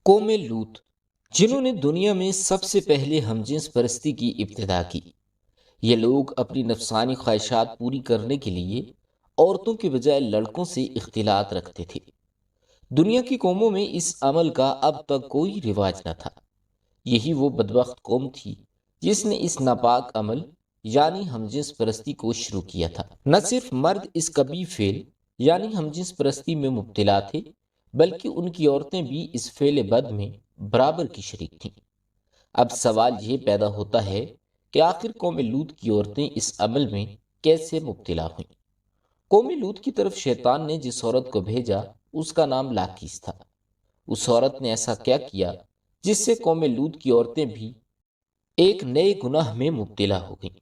قوم لوط جنہوں نے دنیا میں سب سے پہلے ہم جنس پرستی کی ابتدا کی۔ یہ لوگ اپنی نفسانی خواہشات پوری کرنے کے لیے عورتوں کے بجائے لڑکوں سے اختلاط رکھتے تھے۔ دنیا کی قوموں میں اس عمل کا اب تک کوئی رواج نہ تھا۔ یہی وہ بدبخت قوم تھی جس نے اس ناپاک عمل یعنی ہم جنس پرستی کو شروع کیا تھا۔ نہ صرف مرد اس قبیح فعل یعنی ہم جنس پرستی میں مبتلا تھے، بلکہ ان کی عورتیں بھی اس فعل بد میں برابر کی شریک تھیں۔ اب سوال یہ پیدا ہوتا ہے کہ آخر قوم لوط کی عورتیں اس عمل میں کیسے مبتلا ہوئیں؟ قوم لوط کی طرف شیطان نے جس عورت کو بھیجا اس کا نام لاکیس تھا۔ اس عورت نے ایسا کیا کیا جس سے قوم لوط کی عورتیں بھی ایک نئے گناہ میں مبتلا ہو گئیں۔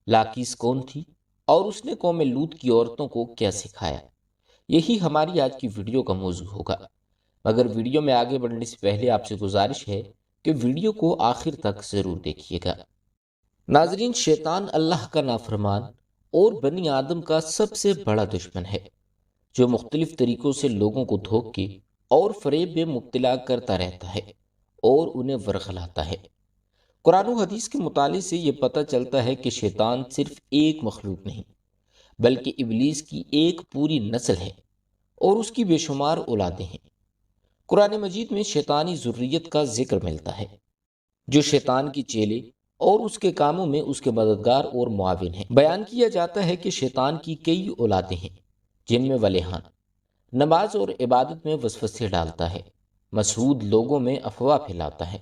لاکیس کون تھی اور اس نے قوم لوط کی عورتوں کو کیا سکھایا؟ یہی ہماری آج کی ویڈیو کا موضوع ہوگا، مگر ویڈیو میں آگے بڑھنے سے پہلے آپ سے گزارش ہے کہ ویڈیو کو آخر تک ضرور دیکھیے گا۔ ناظرین، شیطان اللہ کا نافرمان اور بنی آدم کا سب سے بڑا دشمن ہے، جو مختلف طریقوں سے لوگوں کو دھوکے اور فریب میں مبتلا کرتا رہتا ہے اور انہیں ورغلاتا ہے۔ قرآن و حدیث کے مطالعے سے یہ پتہ چلتا ہے کہ شیطان صرف ایک مخلوق نہیں، بلکہ ابلیس کی ایک پوری نسل ہے اور اس کی بے شمار اولادیں ہیں۔ قرآن مجید میں شیطانی ذریت کا ذکر ملتا ہے، جو شیطان کی چیلے اور اس کے کاموں میں اس کے مددگار اور معاون ہیں۔ بیان کیا جاتا ہے کہ شیطان کی کئی اولادیں ہیں، جن میں ولیحان نماز اور عبادت میں وسوسے ڈالتا ہے، مسعود لوگوں میں افواہ پھیلاتا ہے،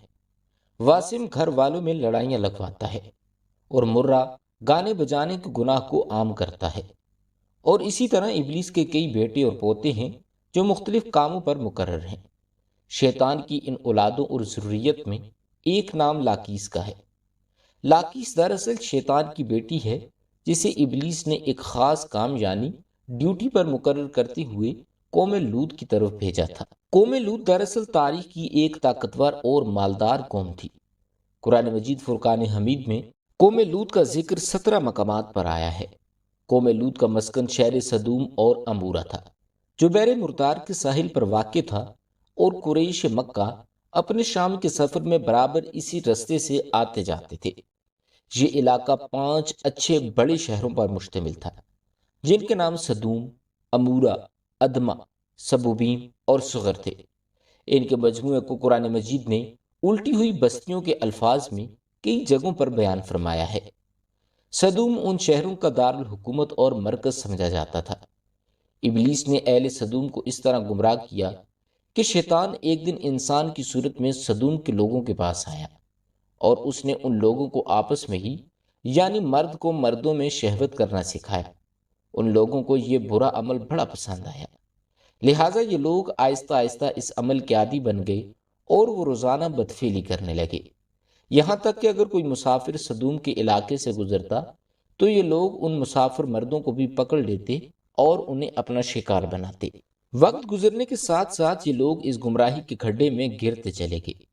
واسم گھر والوں میں لڑائیاں لگواتا ہے، اور مرہ گانے بجانے کے گناہ کو عام کرتا ہے۔ اور اسی طرح ابلیس کے کئی بیٹے اور پوتے ہیں جو مختلف کاموں پر مقرر ہیں۔ شیطان کی ان اولادوں اور ذریت میں ایک نام لاکیس کا ہے۔ لاکیس دراصل شیطان کی بیٹی ہے، جسے ابلیس نے ایک خاص کام یعنی ڈیوٹی پر مقرر کرتے ہوئے قوم لوط کی طرف بھیجا تھا۔ قوم لوط دراصل تاریخ کی ایک طاقتور اور مالدار قوم تھی۔ قرآن مجید فرقان حمید میں قوم لوط کا ذکر 17 مقامات پر آیا ہے۔ قوم لوط کا مسکن شہر سدوم اور امورہ تھا، جو بحر مردار کے ساحل پر واقع تھا، اور قریش مکہ اپنے شام کے سفر میں برابر اسی رستے سے آتے جاتے تھے۔ یہ علاقہ 5 اچھے بڑے شہروں پر مشتمل تھا، جن کے نام سدوم، امورہ، ادمہ، سبوبیم اور صغر تھے۔ ان کے مجموعے کو قرآن مجید نے الٹی ہوئی بستیوں کے الفاظ میں کئی جگہوں پر بیان فرمایا ہے۔ سدوم ان شہروں کا دارالحکومت اور مرکز سمجھا جاتا تھا۔ ابلیس نے اہل سدوم کو اس طرح گمراہ کیا کہ شیطان ایک دن انسان کی صورت میں سدوم کے لوگوں کے پاس آیا، اور اس نے ان لوگوں کو آپس میں ہی یعنی مرد کو مردوں میں شہوت کرنا سکھایا۔ ان لوگوں کو یہ برا عمل بڑا پسند آیا، لہٰذا یہ لوگ آہستہ آہستہ اس عمل کے عادی بن گئے اور وہ روزانہ بدفعلی کرنے لگے، یہاں تک کہ اگر کوئی مسافر سدوم کے علاقے سے گزرتا تو یہ لوگ ان مسافر مردوں کو بھی پکڑ لیتے اور انہیں اپنا شکار بناتے۔ وقت گزرنے کے ساتھ ساتھ یہ لوگ اس گمراہی کے کھڈے میں گرتے چلے گئے۔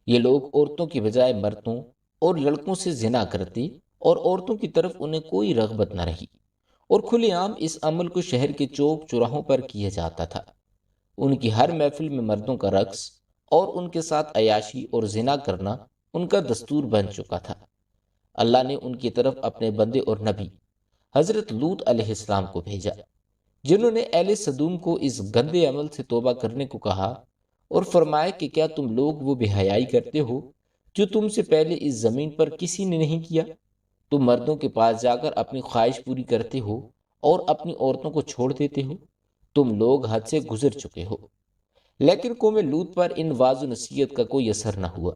یہ لوگ عورتوں کی بجائے مردوں اور لڑکوں سے زنا کرتے اور عورتوں کی طرف انہیں کوئی رغبت نہ رہی، اور کھلے عام اس عمل کو شہر کے چوک چوراہوں پر کیا جاتا تھا۔ ان کی ہر محفل میں مردوں کا رقص اور ان کے ساتھ عیاشی اور زنا کرنا ان کا دستور بن چکا تھا۔ اللہ نے ان کی طرف اپنے بندے اور نبی حضرت لوط علیہ السلام کو بھیجا، جنہوں نے اہل سدوم کو اس گندے عمل سے توبہ کرنے کو کہا اور فرمایا کہ کیا تم لوگ وہ بے حیائی کرتے ہو جو تم سے پہلے اس زمین پر کسی نے نہیں کیا؟ تم مردوں کے پاس جا کر اپنی خواہش پوری کرتے ہو اور اپنی عورتوں کو چھوڑ دیتے ہو۔ تم لوگ حد سے گزر چکے ہو۔ لیکن قوم لوط پر ان واضح نصیحت کا کوئی اثر نہ ہوا،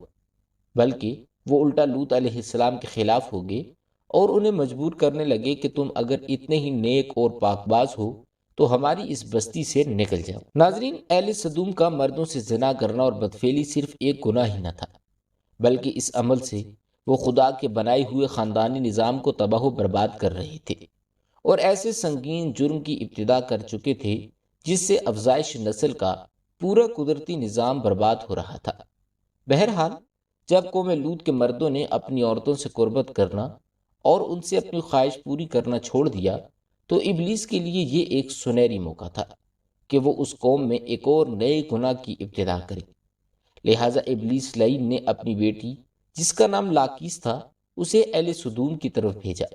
بلکہ وہ الٹا لوط علیہ السلام کے خلاف ہو گئے اور انہیں مجبور کرنے لگے کہ تم اگر اتنے ہی نیک اور پاک باز ہو تو ہماری اس بستی سے نکل جاؤ۔ ناظرین، اہل سدوم کا مردوں سے زنا کرنا اور بدفعلی صرف ایک گناہ ہی نہ تھا، بلکہ اس عمل سے وہ خدا کے بنائے ہوئے خاندانی نظام کو تباہ و برباد کر رہے تھے، اور ایسے سنگین جرم کی ابتدا کر چکے تھے جس سے افزائش نسل کا پورا قدرتی نظام برباد ہو رہا تھا۔ بہرحال، جب قوم لوط کے مردوں نے اپنی عورتوں سے قربت کرنا اور ان سے اپنی خواہش پوری کرنا چھوڑ دیا تو ابلیس کے لیے یہ ایک سنہری موقع تھا کہ وہ اس قوم میں ایک اور نئے گناہ کی ابتدا کرے۔ لہٰذا ابلیس لعین نے اپنی بیٹی جس کا نام لاکیس تھا اسے اہل سدوم کی طرف بھیجا۔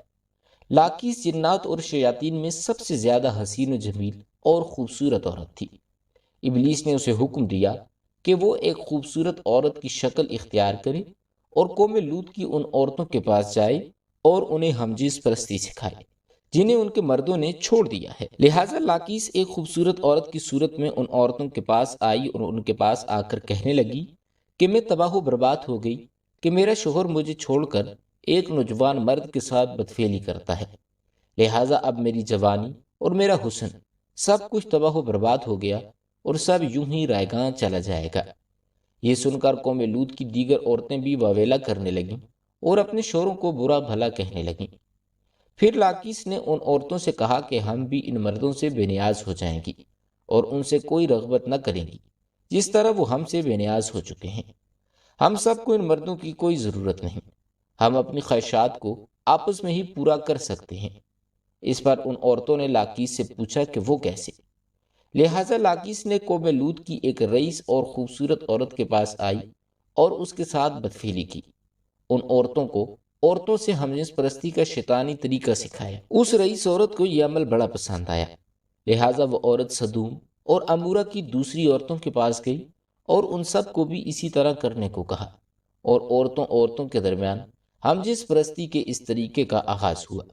لاکیس جنات اور شیاطین میں سب سے زیادہ حسین و جمیل اور خوبصورت عورت تھی۔ ابلیس نے اسے حکم دیا کہ وہ ایک خوبصورت عورت کی شکل اختیار کرے اور قوم لوط کی ان عورتوں کے پاس جائے اور انہیں ہمجنس پرستی سکھائے جنہیں ان کے مردوں نے چھوڑ دیا ہے۔ لہٰذا لاکیس ایک خوبصورت عورت کی صورت میں ان عورتوں کے پاس آئی اور ان کے پاس آ کر کہنے لگی کہ میں تباہ و برباد ہو گئی کہ میرا شوہر مجھے چھوڑ کر ایک نوجوان مرد کے ساتھ بدفعلی کرتا ہے، لہٰذا اب میری جوانی اور میرا حسن سب کچھ تباہ و برباد ہو گیا اور سب یوں ہی رائیگاں چلا جائے گا۔ یہ سن کر قوم لوط کی دیگر عورتیں بھی واویلا کرنے لگیں اور اپنے شوہروں کو برا بھلا کہنے لگیں۔ پھر لاکیس نے ان عورتوں سے کہا کہ ہم بھی ان مردوں سے بے نیاز ہو جائیں گی اور ان سے کوئی رغبت نہ کریں گی جس طرح وہ ہم سے بے نیاز ہو چکے ہیں۔ ہم سب کو ان مردوں کی کوئی ضرورت نہیں، ہم اپنی خواہشات کو آپس میں ہی پورا کر سکتے ہیں۔ اس پر ان عورتوں نے لاکیس سے پوچھا کہ وہ کیسے؟ لہٰذا لاکیس نے قوم لوط کی ایک رئیس اور خوبصورت عورت کے پاس آئی اور اس کے ساتھ بدفعلی کی۔ ان عورتوں کو عورتوں سے ہمجنس پرستی کا شیطانی طریقہ سکھایا۔ اس رئیس عورت کو یہ عمل بڑا پسند آیا، لہٰذا وہ عورت سدوم اور امورہ کی دوسری عورتوں کے پاس گئی اور ان سب کو بھی اسی طرح کرنے کو کہا، اور عورتوں کے درمیان ہمجنس پرستی کے اس طریقے کا آغاز ہوا۔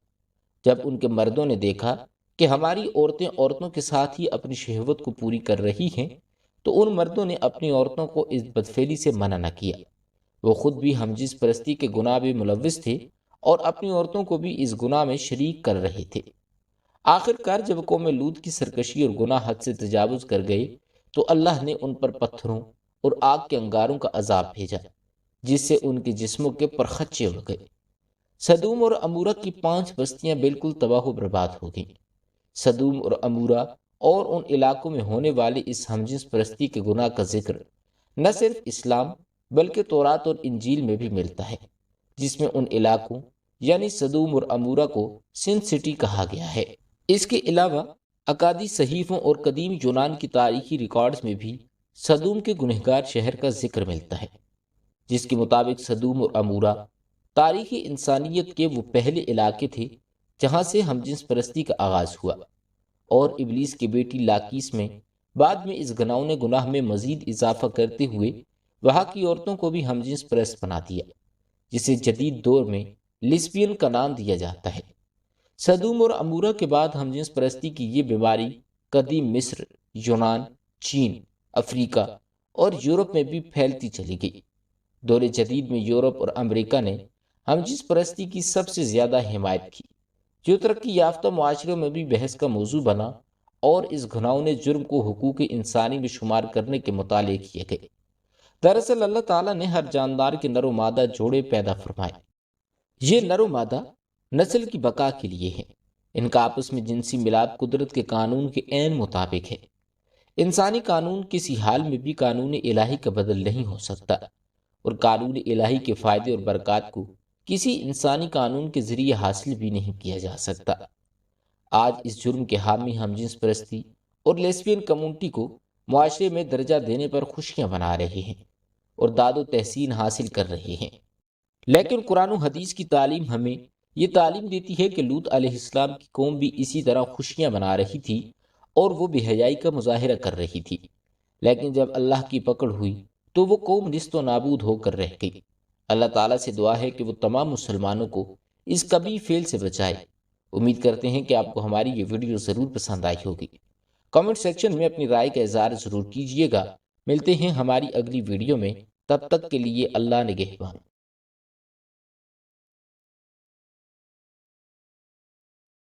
جب ان کے مردوں نے دیکھا کہ ہماری عورتیں عورتوں کے ساتھ ہی اپنی شہوت کو پوری کر رہی ہیں، تو ان مردوں نے اپنی عورتوں کو اس بدفعلی سے منع نہ کیا۔ وہ خود بھی ہمجنس پرستی کے گناہ میں ملوث تھے اور اپنی عورتوں کو بھی اس گناہ میں شریک کر رہے تھے۔ آخر کار جب قوم لوط کی سرکشی اور گناہ حد سے تجاوز کر گئے تو اللہ نے ان پر پتھروں اور آگ کے انگاروں کا عذاب بھیجا جس سے ان کے جسموں کے پرخچے ہو گئے۔ سدوم اور امورہ کی 5 بستیاں بالکل تباہ و برباد ہو گئیں۔ سدوم اور امورہ اور ان علاقوں میں ہونے والے اس ہمجنس پرستی کے گناہ کا ذکر نہ صرف اسلام بلکہ تورات اور انجیل میں بھی ملتا ہے، جس میں ان علاقوں یعنی سدوم اور امورہ کو سن سٹی کہا گیا ہے۔ اس کے علاوہ اکادی صحیفوں اور قدیم یونان کی تاریخی ریکارڈز میں بھی سدوم کے گنہگار شہر کا ذکر ملتا ہے، جس کے مطابق سدوم اور امورہ تاریخی انسانیت کے وہ پہلے علاقے تھے جہاں سے ہمجنس پرستی کا آغاز ہوا، اور ابلیس کی بیٹی لاکیس میں بعد میں اس گھناؤنے گناہ میں مزید اضافہ کرتے ہوئے وہاں کی عورتوں کو بھی ہمجنس پرست بنا دیا، جسے جدید دور میں لیسبین کا نام دیا جاتا ہے۔ سدوم اور امورہ کے بعد ہمجنس پرستی کی یہ بیماری قدیم مصر، یونان، چین، افریقہ اور یورپ میں بھی پھیلتی چلی گئی۔ دور جدید میں یورپ اور امریکہ نے ہمجنس پرستی کی سب سے زیادہ حمایت کی، جو ترقی یافتہ معاشروں میں بھی بحث کا موضوع بنا اور اس گھناؤنے جرم کو حقوق انسانی میں شمار کرنے کے مطالعے کیے گئے۔ دراصل اللہ تعالیٰ نے ہر جاندار کے نر و مادہ جوڑے پیدا فرمائے۔ یہ نر و مادہ نسل کی بقا کے لیے ہیں۔ ان کا آپس میں جنسی ملاپ قدرت کے قانون کے عین مطابق ہے۔ انسانی قانون کسی حال میں بھی قانون الہی کا بدل نہیں ہو سکتا، اور قانون الہی کے فائدے اور برکات کو کسی انسانی قانون کے ذریعے حاصل بھی نہیں کیا جا سکتا۔ آج اس جرم کے حامی ہمجنس پرستی اور لیسبین کمیونٹی کو معاشرے میں درجہ دینے پر خوشیاں منا رہے ہیں اور داد و تحسین حاصل کر رہے ہیں، لیکن قرآن و حدیث کی تعلیم ہمیں یہ تعلیم دیتی ہے کہ لوط علیہ السلام کی قوم بھی اسی طرح خوشیاں منا رہی تھی اور وہ بے حیائی کا مظاہرہ کر رہی تھی، لیکن جب اللہ کی پکڑ ہوئی تو وہ قوم نیست و نابود ہو کر رہ گئی۔ اللہ تعالیٰ سے دعا ہے کہ وہ تمام مسلمانوں کو اس کبھی فعل سے بچائے۔ امید کرتے ہیں کہ آپ کو ہماری یہ ویڈیو ضرور پسند آئی ہوگی۔ کمنٹ سیکشن میں اپنی رائے کا اظہار ضرور کیجیے گا۔ ملتے ہیں ہماری اگلی ویڈیو میں، تب تک کے لیے اللہ نگہبان۔